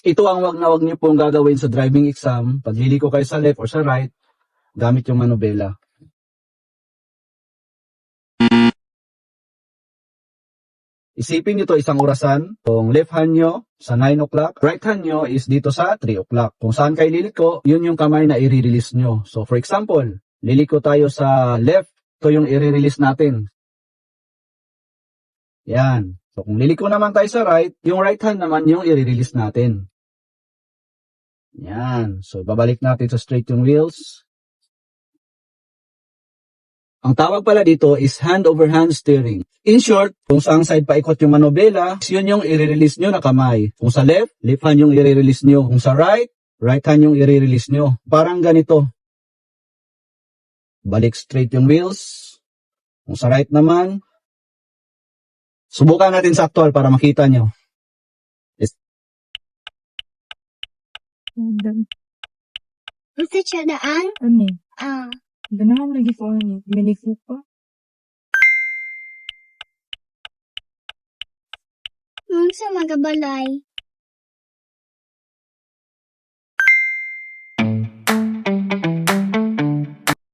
Ito ang wag na wag niyo pong gagawin sa driving exam. Pag liliko kayo sa left or sa right, gamit yung manubela. Isipin nyo to isang orasan. Kung left hand nyo sa 9 o'clock, right hand nyo is dito sa 3 o'clock. Kung saan kayo liliko, yun yung kamay na i-release nyo. So for example, liliko tayo sa left, ito yung i-release natin. Yan. So kung liliko naman tayo sa right, yung right hand naman yung i-release natin. Yan. So babalik natin sa straight yung wheels. Ang tawag pala dito is hand over hand steering. In short, kung saang side paikot yung manobela, yun yung i-release nyo na kamay. Kung sa left, left hand yung i-release nyo. Kung sa right, right hand yung i-release nyo. Parang ganito. Balik straight yung wheels. Kung sa right naman, subukan natin sa actual para makita nyo. Basta siya daan? Ano? Ah, Ganahan lagi ko ano. Benefit pa. sa magabalay.